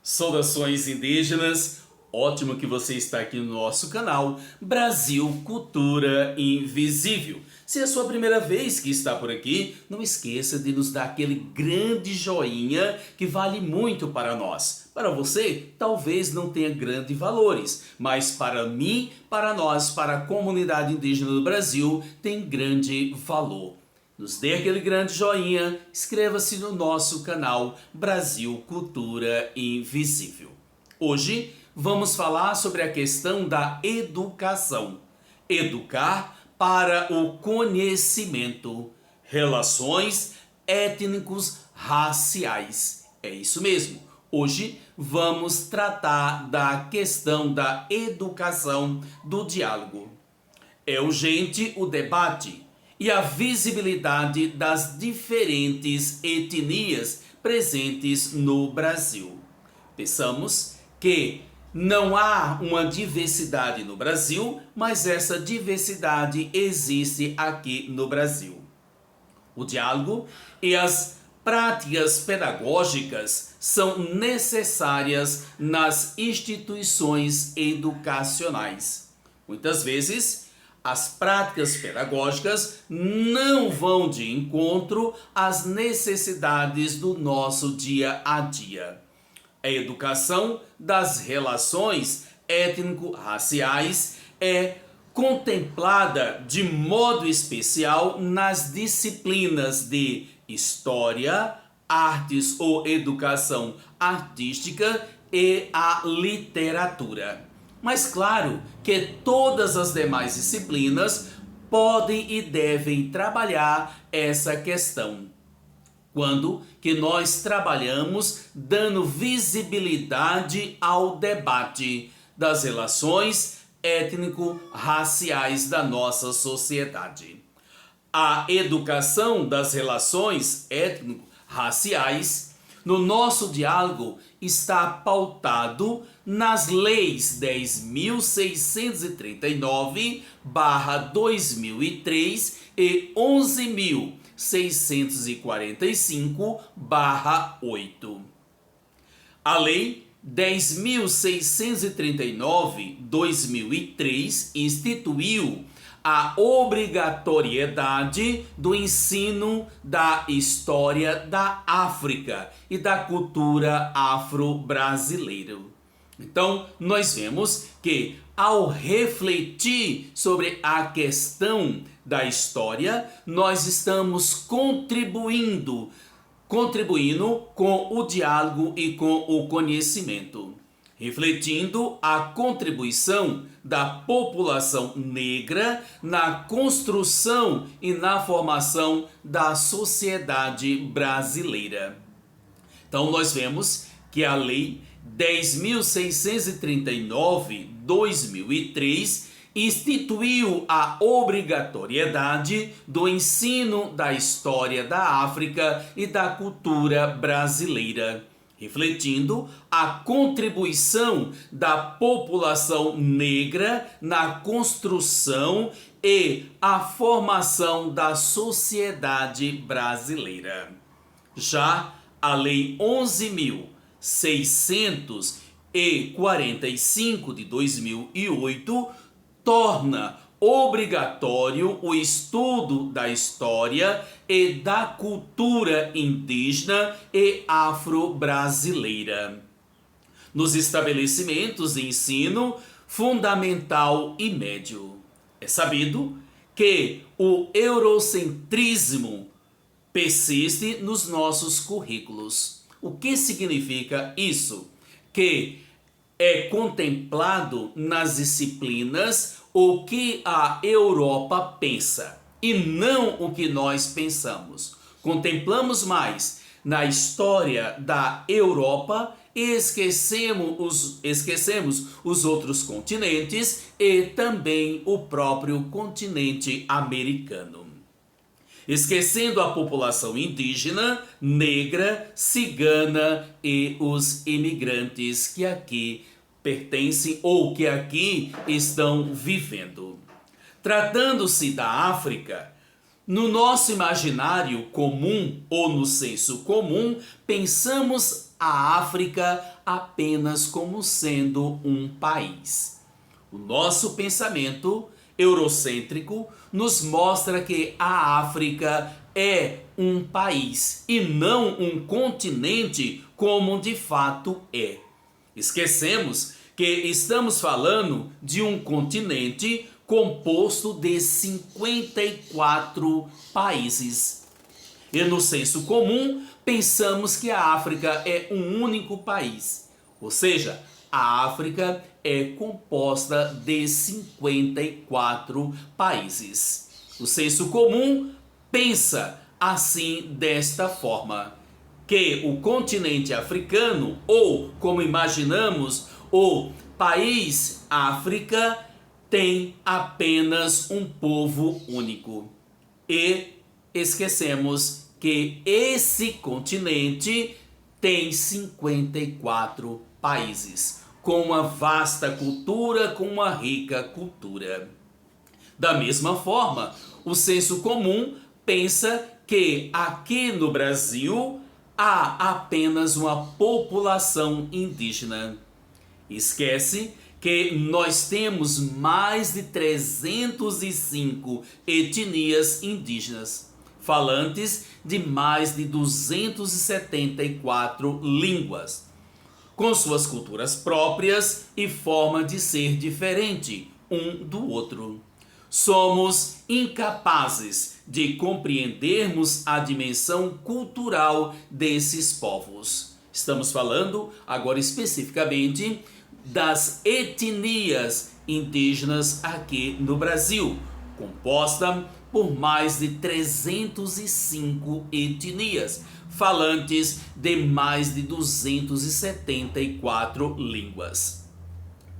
Saudações indígenas, ótimo que você está aqui no nosso canal Brasil Cultura Invisível. Se é a sua primeira vez que está por aqui, não esqueça de nos dar aquele grande joinha que vale muito para nós. Para você, talvez não tenha grandes valores, mas para mim, para nós, para a comunidade indígena do Brasil, tem grande valor. Nos dê aquele grande joinha, inscreva-se no nosso canal Brasil Cultura Invisível. Hoje vamos falar sobre a questão da educação. Educar para o conhecimento, relações étnicos raciais. É isso mesmo. Hoje vamos tratar da questão da educação do diálogo. É urgente o debate e a visibilidade das diferentes etnias presentes no Brasil. Pensamos que não há uma diversidade no Brasil, mas essa diversidade existe aqui no Brasil. O diálogo e as práticas pedagógicas são necessárias nas instituições educacionais. Muitas vezes, as práticas pedagógicas não vão de encontro às necessidades do nosso dia a dia. A educação das relações étnico-raciais é contemplada de modo especial nas disciplinas de História, Artes ou Educação Artística e a Literatura. Mas claro que todas as demais disciplinas podem e devem trabalhar essa questão. Quando que nós trabalhamos dando visibilidade ao debate das relações étnico-raciais da nossa sociedade. A educação das relações étnico-raciais no nosso diálogo está pautado nas leis 10.639/2003 e 11.645/8. A lei 10.639/2003 instituiu a obrigatoriedade do ensino da história da África e da cultura afro-brasileira. Então, nós vemos que ao refletir sobre a questão da história, nós estamos contribuindo com o diálogo e com o conhecimento, refletindo a contribuição da população negra na construção e na formação da sociedade brasileira. Então nós vemos que a lei 10.639/2003 instituiu a obrigatoriedade do ensino da história da África e da cultura brasileira, refletindo a contribuição da população negra na construção e a formação da sociedade brasileira. Já a Lei 11.645 de 2008 torna obrigatório o estudo da história e da cultura indígena e afro-brasileira nos estabelecimentos de ensino fundamental e médio. É sabido que o eurocentrismo persiste nos nossos currículos. O que significa isso? Que é contemplado nas disciplinas o que a Europa pensa e não o que nós pensamos. Contemplamos mais na história da Europa e esquecemos os outros continentes e também o próprio continente americano. Esquecendo a população indígena, negra, cigana e os imigrantes que aqui pertencem ou que aqui estão vivendo. Tratando-se da África, no nosso imaginário comum ou no senso comum, pensamos a África apenas como sendo um país. O nosso pensamento eurocêntrico nos mostra que a África é um país e não um continente como de fato é. Esquecemos que estamos falando de um continente composto de 54 países. E no senso comum, pensamos que a África é um único país. Ou seja, a África é composta de 54 países. O senso comum pensa assim, desta forma, que o continente africano, ou como imaginamos, o país África, tem apenas um povo único. E esquecemos que esse continente tem 54 países, com uma vasta cultura, com uma rica cultura. Da mesma forma, o senso comum pensa que aqui no Brasil há apenas uma população indígena. Esquece que nós temos mais de 305 etnias indígenas, falantes de mais de 274 línguas, com suas culturas próprias e forma de ser diferente um do outro. Somos incapazes de compreendermos a dimensão cultural desses povos. Estamos falando agora especificamente das etnias indígenas aqui no Brasil, composta por mais de 305 etnias, falantes de mais de 274 línguas.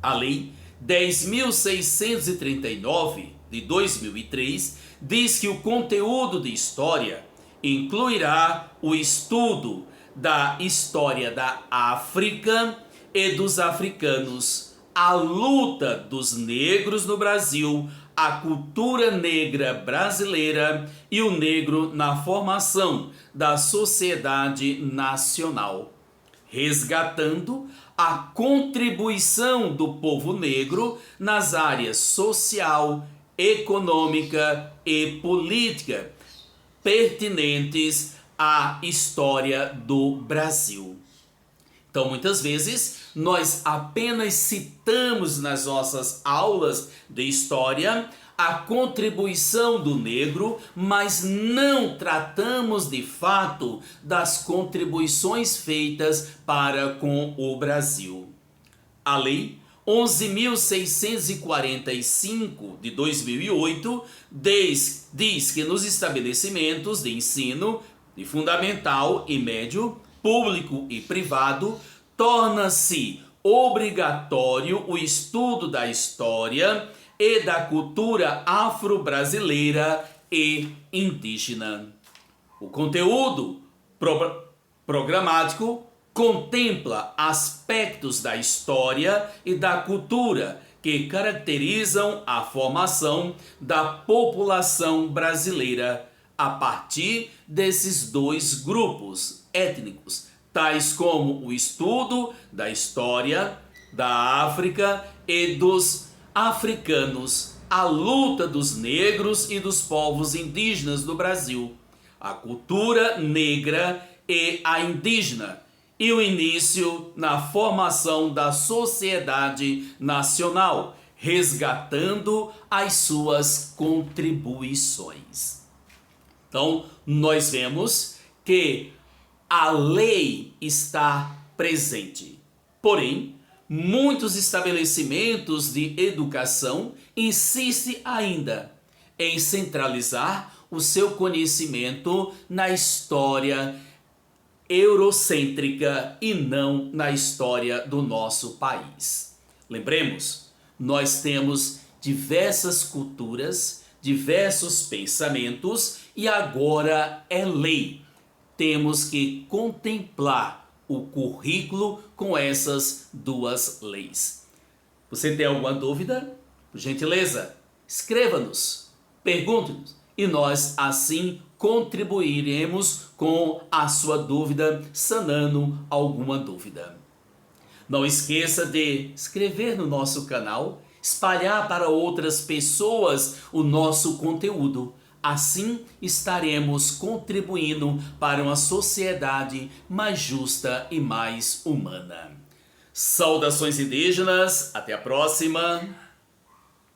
A Lei 10.639 de 2003 diz que o conteúdo de história incluirá o estudo da história da África e dos africanos, a luta dos negros no Brasil, a cultura negra brasileira e o negro na formação da sociedade nacional, resgatando a contribuição do povo negro nas áreas social, econômica e política pertinentes à história do Brasil. Então, muitas vezes, nós apenas citamos nas nossas aulas de história a contribuição do negro, mas não tratamos de fato das contribuições feitas para com o Brasil. A Lei 11.645 de 2008 diz que nos estabelecimentos de ensino de fundamental e médio, público e privado, torna-se obrigatório o estudo da história e da cultura afro-brasileira e indígena. O conteúdo programático contempla aspectos da história e da cultura que caracterizam a formação da população brasileira a partir desses dois grupos étnicos, tais como o estudo da história da África e dos africanos, a luta dos negros e dos povos indígenas do Brasil, a cultura negra e a indígena, e o início na formação da sociedade nacional, resgatando as suas contribuições. Então, nós vemos que a lei está presente. Porém, muitos estabelecimentos de educação insistem ainda em centralizar o seu conhecimento na história eurocêntrica e não na história do nosso país. Lembremos, nós temos diversas culturas, diversos pensamentos e agora é lei. Temos que contemplar o currículo com essas duas leis. Você tem alguma dúvida? Por gentileza, escreva-nos, pergunte-nos e nós assim contribuiremos com a sua dúvida, sanando alguma dúvida. Não esqueça de inscrever no nosso canal, espalhar para outras pessoas o nosso conteúdo. Assim estaremos contribuindo para uma sociedade mais justa e mais humana. Saudações indígenas, até a próxima!